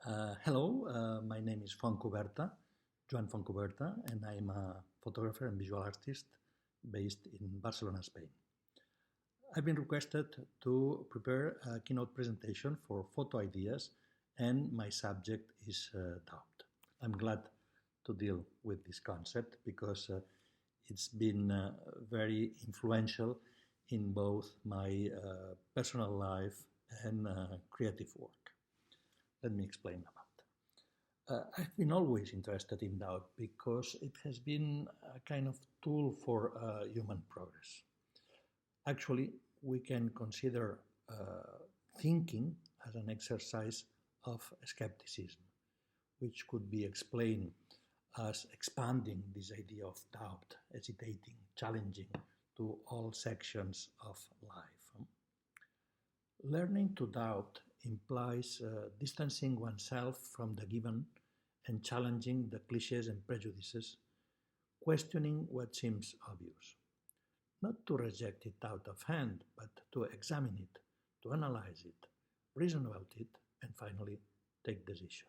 Hello, my name is Fontcuberta, Joan Fontcuberta, and I'm a photographer and visual artist based in Barcelona, Spain. I've been requested to prepare a keynote presentation for photo ideas, and my subject is doubt. I'm glad to deal with this concept because it's been very influential in both my personal life and creative work. Let me explain about it. I've been always interested in doubt because it has been a kind of tool for human progress. Actually, we can consider thinking as an exercise of skepticism, which could be explained as expanding this idea of doubt, hesitating, challenging to all sections of life. Learning to doubt implies distancing oneself from the given and challenging the cliches and prejudices, questioning what seems obvious. Not to reject it out of hand, but to examine it, to analyze it, reason about it, and finally take decisions.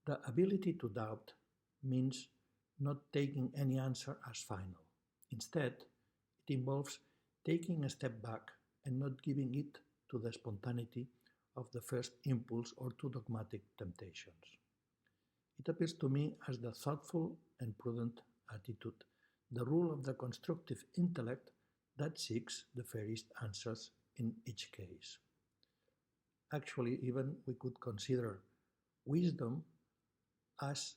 The ability to doubt means not taking any answer as final. Instead, it involves taking a step back and not giving it to the spontaneity of the first impulse or to dogmatic temptations. It appears to me as the thoughtful and prudent attitude, the rule of the constructive intellect that seeks the fairest answers in each case. Actually, even we could consider wisdom as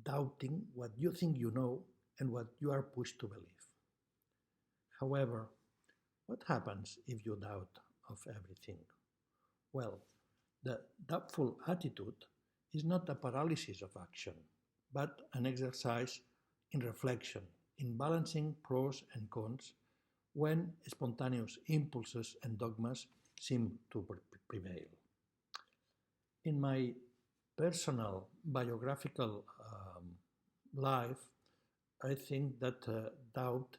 doubting what you think you know and what you are pushed to believe. However, what happens if you doubt of everything? Well, the doubtful attitude is not a paralysis of action, but an exercise in reflection, in balancing pros and cons when spontaneous impulses and dogmas seem to prevail. In my personal biographical life, I think that doubt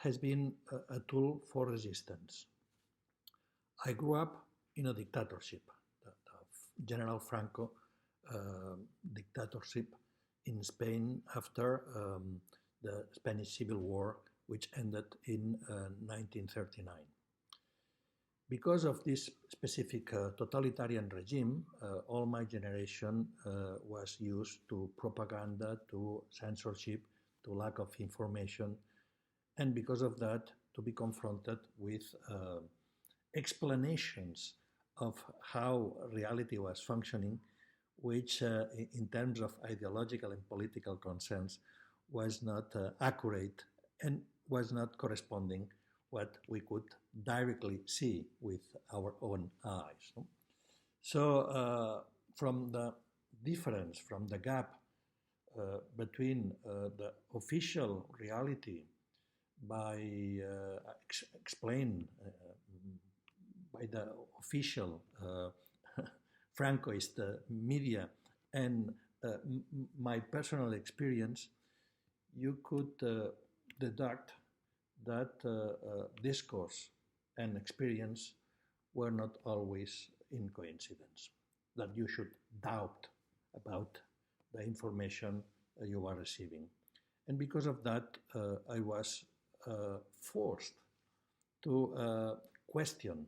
has been a tool for resistance. I grew up in a dictatorship, the General Franco dictatorship in Spain after the Spanish Civil War, which ended in 1939. Because of this specific totalitarian regime, all my generation was used to propaganda, to censorship, to lack of information, and because of that, to be confronted with explanations of how reality was functioning, which in terms of ideological and political concerns was not accurate and was not corresponding what we could directly see with our own eyes. So from the difference, from the gap between the official reality explained by the official Francoist media and my personal experience, you could deduct that discourse and experience were not always in coincidence, that you should doubt about the information you are receiving. And because of that, I was forced to question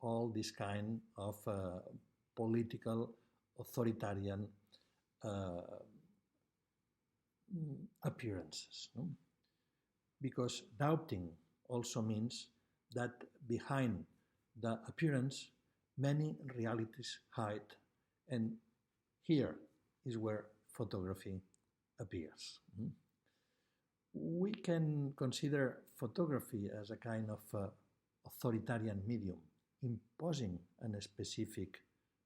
all this kind of political authoritarian appearances. No? Because doubting also means that behind the appearance, many realities hide, and here is where photography appears. We can consider photography as a kind of authoritarian medium, imposing a specific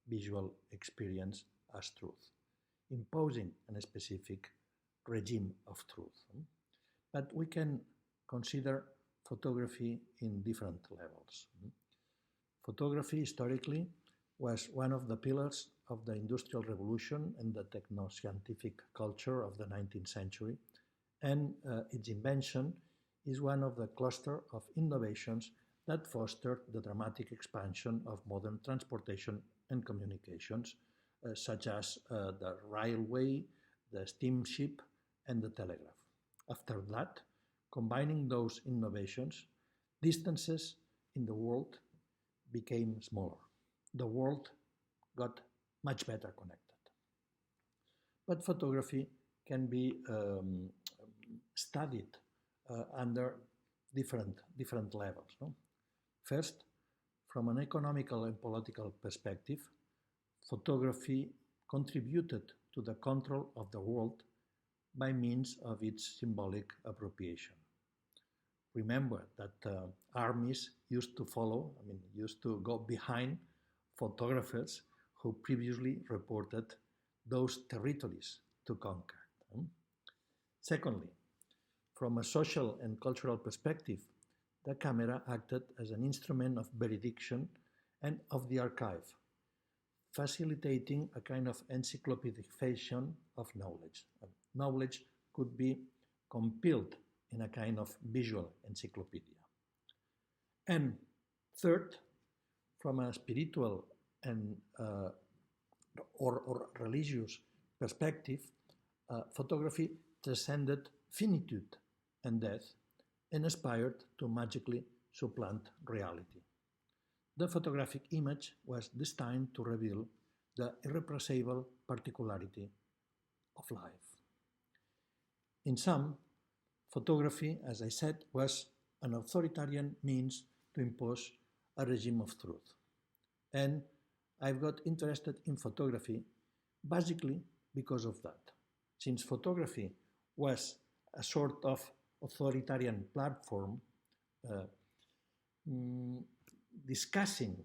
visual experience as truth, imposing a specific regime of truth. But we can consider photography in different levels. Photography historically was one of the pillars of the Industrial Revolution and the techno-scientific culture of the 19th century, and its invention is one of the cluster of innovations that fostered the dramatic expansion of modern transportation and communications, such as the railway, the steamship, and the telegraph. After that, combining those innovations, distances in the world became smaller. The world got much better connected. But photography can be studied under different levels. No? First, from an economical and political perspective, photography contributed to the control of the world by means of its symbolic appropriation. Remember that armies used to follow, used to go behind photographers who previously reported those territories to conquer. Secondly, from a social and cultural perspective, the camera acted as an instrument of benediction and of the archive, facilitating a kind of encyclopedization of knowledge. Knowledge could be compiled in a kind of visual encyclopedia. And third, from a spiritual and or religious perspective, photography transcended finitude and death and aspired to magically supplant reality. The photographic image was destined to reveal the irrepressible particularity of life. In sum, photography, as I said, was an authoritarian means to impose a regime of truth. And I've got interested in photography basically because of that. Since photography was a sort of authoritarian platform discussing,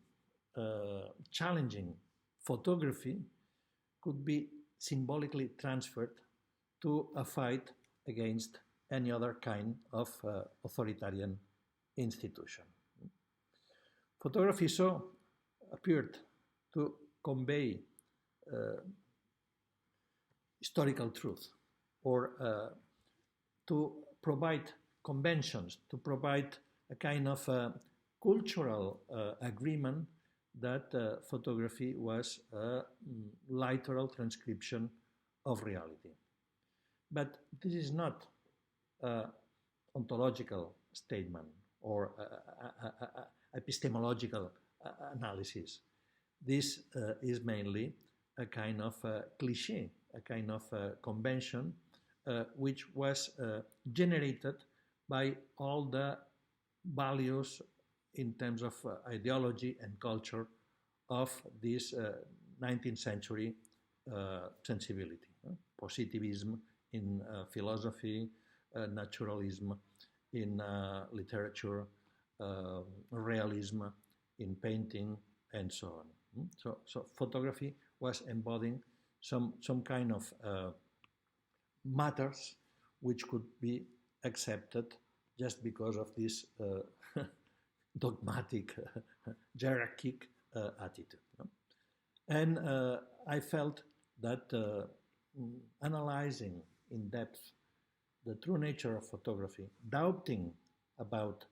challenging photography could be symbolically transferred to a fight against any other kind of authoritarian institution. Photography so appeared to convey historical truth or to provide conventions, to provide a kind of cultural agreement that photography was a literal transcription of reality. But this is not an ontological statement or epistemological analysis. This is mainly a kind of cliché, a kind of convention which was generated by all the values in terms of ideology and culture of this 19th century sensibility. Positivism in philosophy, naturalism in literature, realism in painting, and so on. So photography was embodying some kind of matters which could be accepted just because of this dogmatic, hierarchic attitude. And I felt that analyzing in depth the true nature of photography, doubting about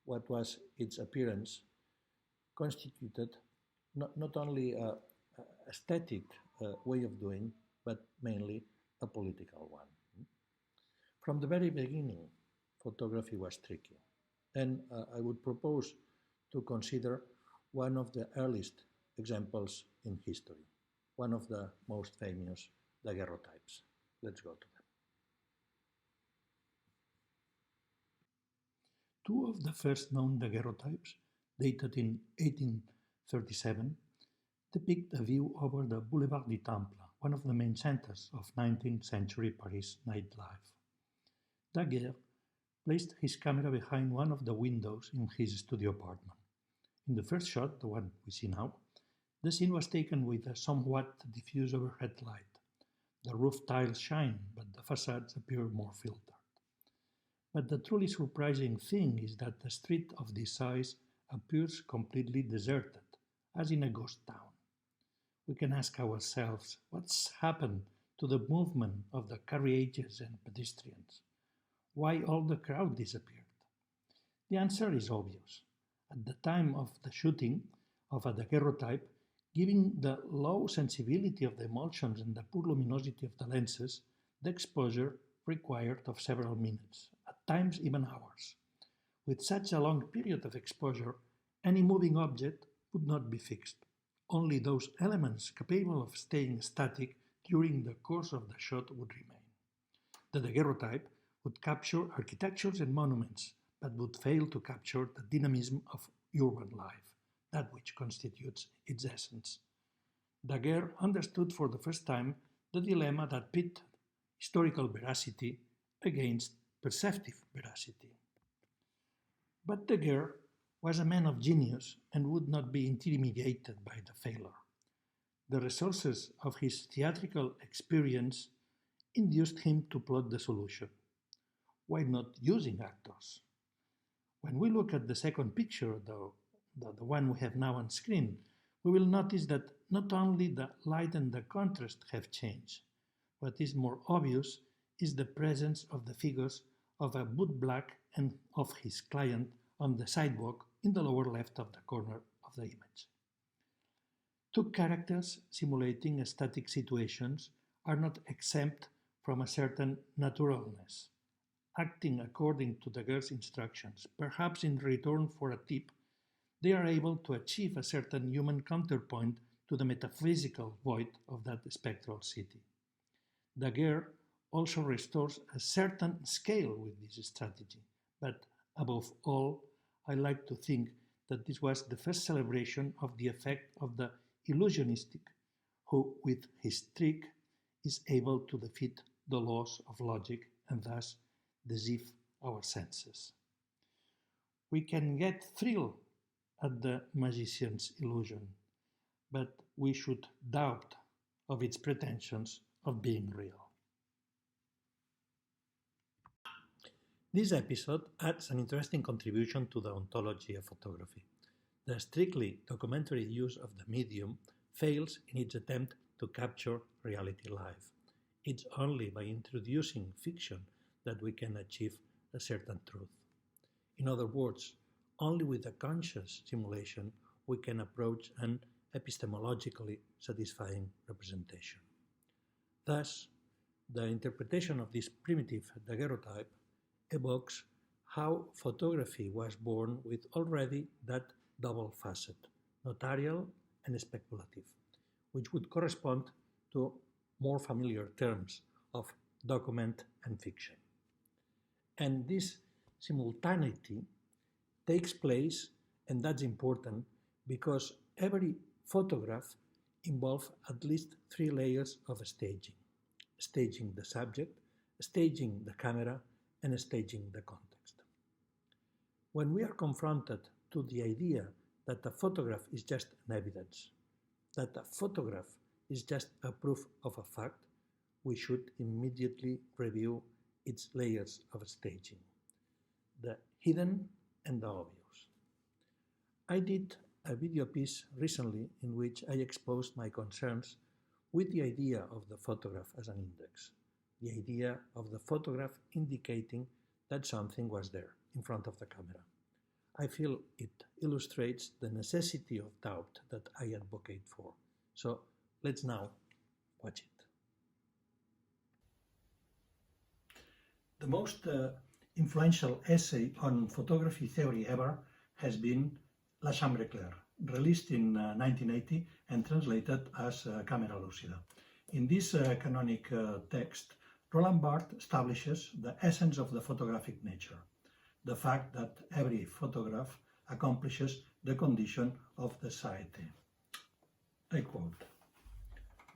what was its appearance, constituted not only an aesthetic way of doing, but mainly a political one. From the very beginning, photography was tricky. And I would propose to consider one of the earliest examples in history, one of the most famous daguerreotypes. Let's go to them. Two of the first known daguerreotypes, dated in 1837, depict a view over the Boulevard du Temple, one of the main centers of 19th century Paris nightlife. Daguerre placed his camera behind one of the windows in his studio apartment. In the first shot, the one we see now, the scene was taken with a somewhat diffuse overhead light. The roof tiles shine, but the facades appear more filtered. But the truly surprising thing is that the street of this size appears completely deserted, as in a ghost town. We can ask ourselves, what's happened to the movement of the carriages and pedestrians? Why all the crowd disappeared? The answer is obvious. At the time of the shooting of a daguerreotype, given the low sensibility of the emulsions and the poor luminosity of the lenses, the exposure required of several minutes, at times even hours. With such a long period of exposure, any moving object would not be fixed. Only those elements capable of staying static during the course of the shot would remain. The daguerreotype would capture architectures and monuments, but would fail to capture the dynamism of urban life, that which constitutes its essence. Daguerre understood for the first time the dilemma that pit historical veracity against perceptive veracity. But Daguerre was a man of genius and would not be intimidated by the failure. The resources of his theatrical experience induced him to plot the solution. Why not using actors? When we look at the second picture, though, the one we have now on screen, we will notice that not only the light and the contrast have changed. What is more obvious is the presence of the figures of a bootblack and of his client on the sidewalk in the lower left of the corner of the image. Two characters simulating static situations are not exempt from a certain naturalness, acting according to Daguerre's instructions, perhaps in return for a tip. They are able to achieve a certain human counterpoint to the metaphysical void of that spectral city. Daguerre also restores a certain scale with this strategy, but above all, I like to think that this was the first celebration of the effect of the illusionistic, who, with his trick, is able to defeat the laws of logic and thus deceive our senses. We can get thrilled at the magician's illusion, but we should doubt of its pretensions of being real. This episode adds an interesting contribution to the ontology of photography. The strictly documentary use of the medium fails in its attempt to capture reality live. It's only by introducing fiction that we can achieve a certain truth. In other words, only with a conscious simulation we can approach an epistemologically satisfying representation. Thus, the interpretation of this primitive daguerreotype evokes how photography was born with already that double facet, notarial and speculative, which would correspond to more familiar terms of document and fiction. And this simultaneity takes place, and that's important, because every photograph involves at least 3 layers of staging. Staging the subject, staging the camera, and staging the context. When we are confronted to the idea that a photograph is just an evidence, that a photograph is just a proof of a fact, we should immediately review its layers of staging, the hidden and the obvious. I did a video piece recently in which I exposed my concerns with the idea of the photograph as an index, the idea of the photograph indicating that something was there in front of the camera. I feel it illustrates the necessity of doubt that I advocate for. So let's now watch it. The most influential essay on photography theory ever has been La Chambre Claire, released in 1980 and translated as Camera Lucida. In this canonic text, Roland Barthes establishes the essence of the photographic nature, the fact that every photograph accomplishes the condition of the satiété. I quote,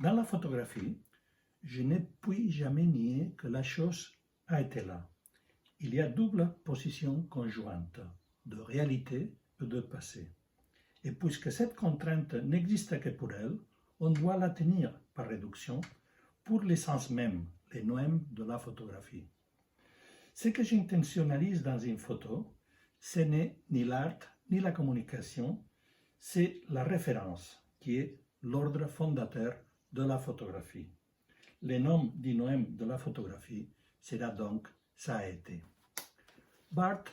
"Dans la photographie, je ne puis jamais nier que la chose a été là. Il y a double position conjointe, de réalité et de passé. Et puisque cette contrainte n'existe que pour elle, on doit la tenir par réduction pour l'essence même, les noèmes de la photographie. Ce que j'intentionnalise dans une photo, ce n'est ni l'art ni la communication, c'est la référence qui est l'ordre fondateur de la photographie. Le nom du noème de la photographie sera donc ça a été." Barthes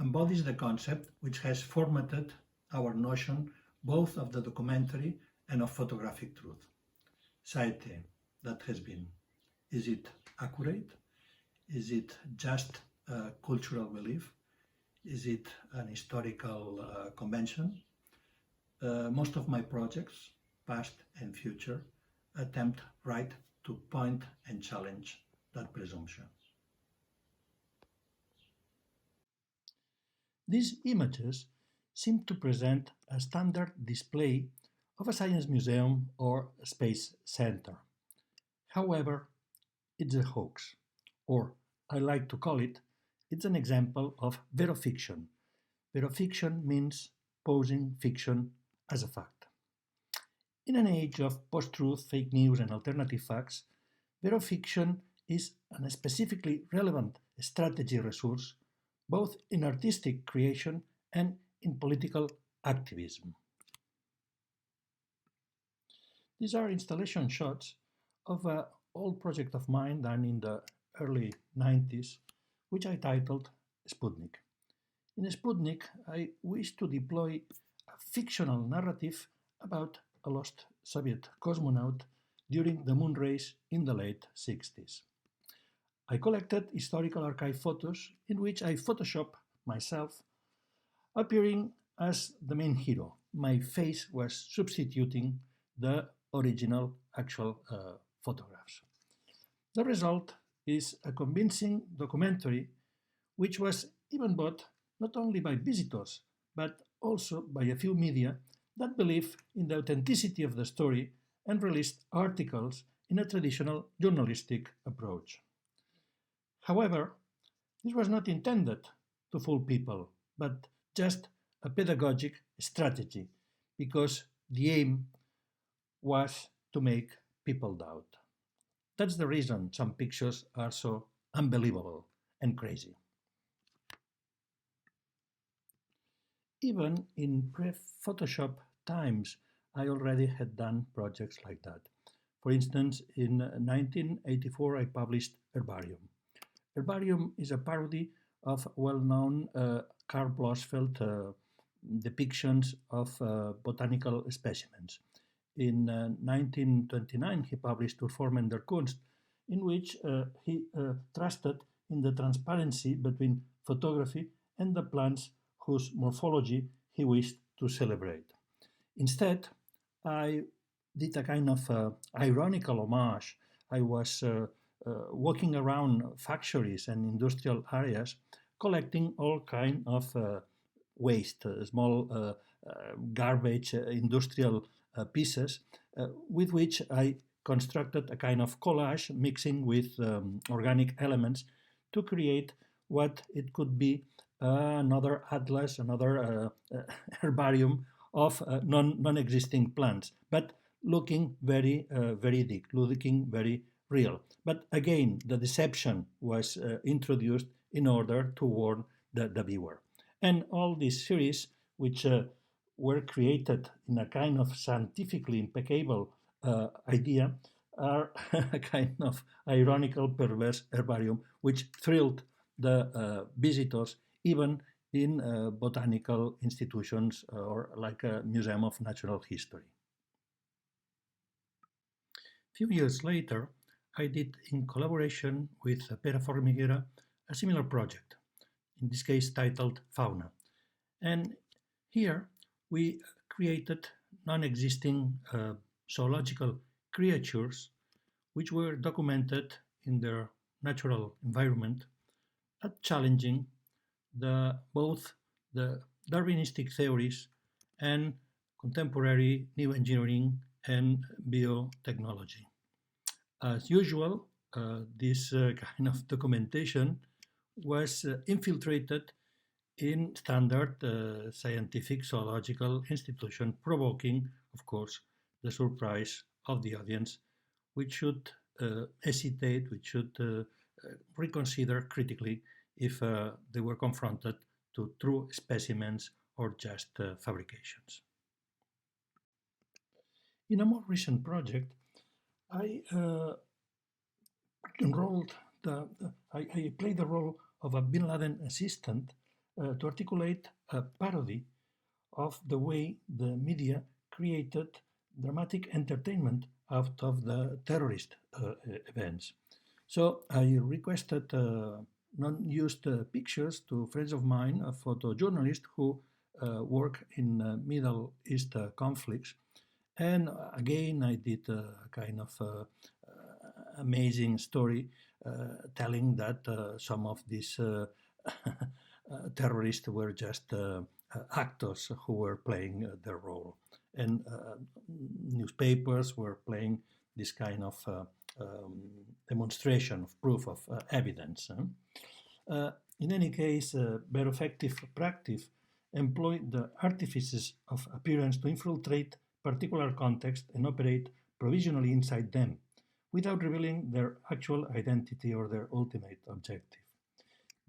embodies the concept which has formatted our notion both of the documentary and of photographic truth. Saite, that has been. Is it accurate? Is it just a cultural belief? Is it an historical convention? Most of my projects, past and future, attempt right to point and challenge that presumption. These images seem to present a standard display of a science museum or a space center. However, it's a hoax, or I like to call it, it's an example of verofiction. Verofiction means posing fiction as a fact. In an age of post-truth, fake news, and alternative facts, verofiction is a specifically relevant strategy resource both in artistic creation and in political activism. These are installation shots of an old project of mine done in the early 90s, which I titled Sputnik. In Sputnik, I wish to deploy a fictional narrative about a lost Soviet cosmonaut during the moon race in the late 60s. I collected historical archive photos in which I Photoshop myself appearing as the main hero. My face was substituting the original actual photographs. The result is a convincing documentary which was even bought not only by visitors but also by a few media that believe in the authenticity of the story and released articles in a traditional journalistic approach. However, this was not intended to fool people, but just a pedagogic strategy, because the aim was to make people doubt. That's the reason some pictures are so unbelievable and crazy. Even in pre-Photoshop times, I already had done projects like that. For instance, in 1984, I published Herbarium. Herbarium is a parody of well-known Karl Blossfeld depictions of botanical specimens. In 1929, he published Zur Formen der Kunst, in which he trusted in the transparency between photography and the plants whose morphology he wished to celebrate. Instead, I did a kind of ironical homage. I was walking around factories and industrial areas collecting all kinds of waste, small garbage industrial pieces with which I constructed a kind of collage mixing with organic elements to create what it could be another atlas, another herbarium of non-existing plants, but looking very deep, looking very real. But again, the deception was introduced in order to warn the viewer. And all these series, which were created in a kind of scientifically impeccable idea, are a kind of ironical, perverse herbarium, which thrilled the visitors, even in botanical institutions or like a museum of natural history. A few years later, I did, in collaboration with Pere Formiguera, a similar project, in this case titled Fauna. And here we created non-existing zoological creatures which were documented in their natural environment, challenging both the Darwinistic theories and contemporary new engineering and biotechnology. As usual, this kind of documentation was infiltrated in standard scientific zoological institution, provoking, of course, the surprise of the audience, which should hesitate, which should reconsider critically if they were confronted to true specimens or just fabrications. In a more recent project, I I played the role of a Bin Laden assistant to articulate a parody of the way the media created dramatic entertainment out of the terrorist events. So I requested non-used pictures to friends of mine, photojournalists who work in Middle East conflicts. And again, I did a kind of amazing story telling that some of these terrorists were just actors who were playing their role. And newspapers were playing this kind of demonstration of proof of evidence. In any case, their effective practice employed the artifices of appearance to infiltrate particular context and operate provisionally inside them, without revealing their actual identity or their ultimate objective.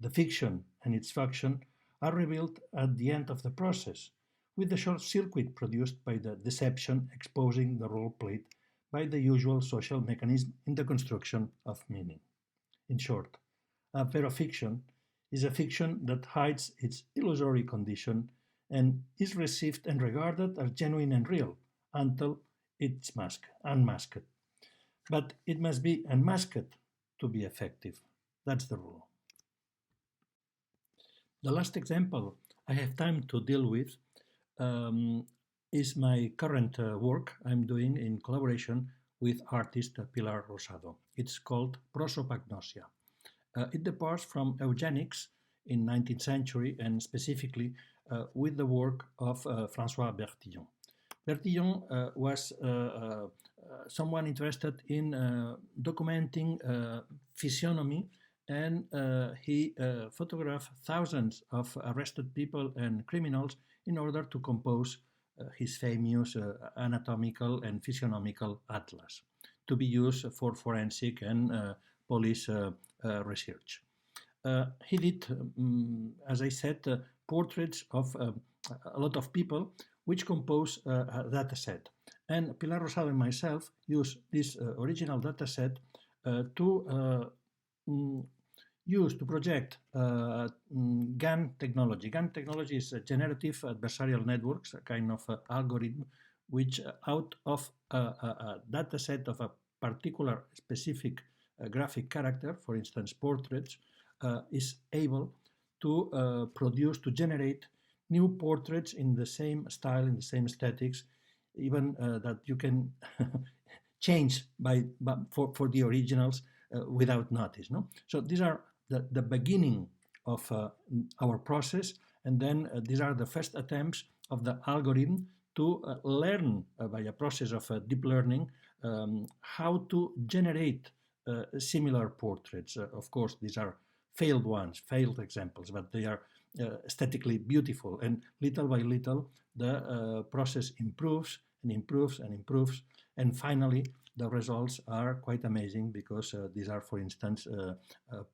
The fiction and its function are revealed at the end of the process, with the short circuit produced by the deception exposing the role played by the usual social mechanism in the construction of meaning. In short, a verofiction is a fiction that hides its illusory condition and is received and regarded as genuine and real until it's unmasked. But it must be unmasked to be effective. That's the rule. The last example I have time to deal with is my current work I'm doing in collaboration with artist Pilar Rosado. It's called Prosopagnosia. It departs from eugenics in 19th century and specifically with the work of François Bertillon. Bertillon was someone interested in documenting physiognomy, and he photographed thousands of arrested people and criminals in order to compose his famous anatomical and physiognomical atlas to be used for forensic and police research. He did, as I said, portraits of a lot of people which compose a data set. And Pilar Rosado and myself use this original data set to use to project GAN technology. GAN technology is a generative adversarial networks, a kind of algorithm which out of a data set of a particular specific graphic character, for instance portraits, is able to produce, to generate new portraits in the same style, in the same aesthetics, even that you can change for the originals without notice. No? So these are the beginning of our process, and then these are the first attempts of the algorithm to learn by a process of deep learning how to generate similar portraits. Of course, these are failed ones, failed examples, but they are aesthetically beautiful, and little by little the process improves and improves and improves, and finally the results are quite amazing because these are, for instance,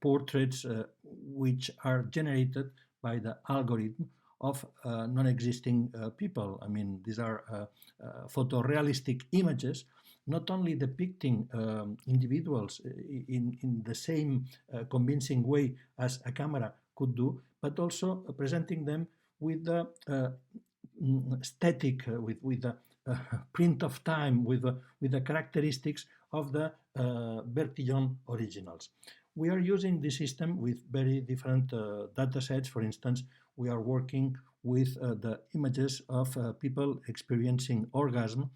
portraits which are generated by the algorithm of non-existing people. I mean, these are photorealistic images, not only depicting individuals in the same convincing way as a camera could do, but also presenting them with the static, with the print of time, with the characteristics of the Bertillon originals. We are using this system with very different data sets. For instance, we are working with the images of people experiencing orgasm.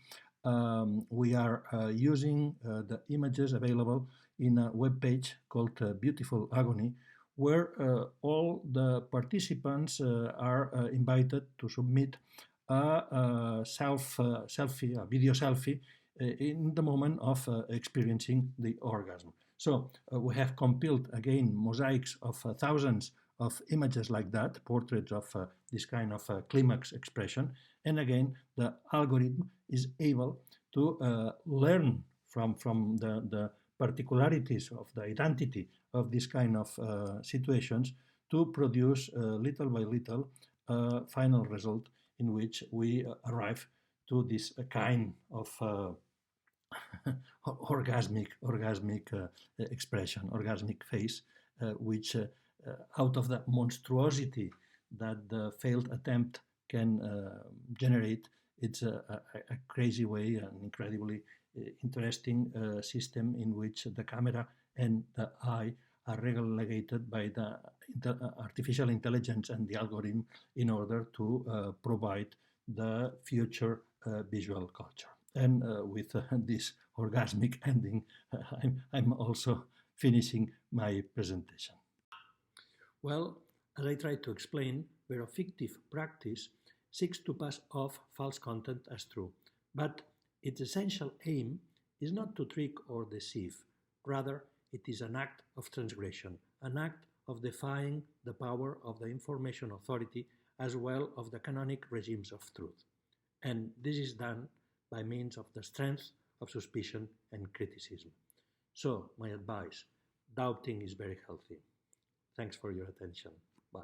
We are using the images available in a web page called Beautiful Agony, where all the participants are invited to submit a selfie, a video selfie, in the moment of experiencing the orgasm. So we have compiled again mosaics of thousands of images like that, portraits of this kind of climax expression, and again the algorithm is able to learn from the particularities of the identity of this kind of situations to produce little by little final result in which we arrive to this kind of orgasmic expression, orgasmic face, which out of the monstruosity that the failed attempt can generate. It's a crazy way, an incredibly interesting system in which the camera and the eye are regulated by the artificial intelligence and the algorithm in order to provide the future visual culture. And with this orgasmic ending, I'm also finishing my presentation. Well, as I tried to explain, verofictive practice seeks to pass off false content as true, but its essential aim is not to trick or deceive. Rather, it is an act of transgression, an act of defying the power of the information authority as well of the canonic regimes of truth. And this is done by means of the strength of suspicion and criticism. So, my advice, doubting is very healthy. Thanks for your attention. Bye.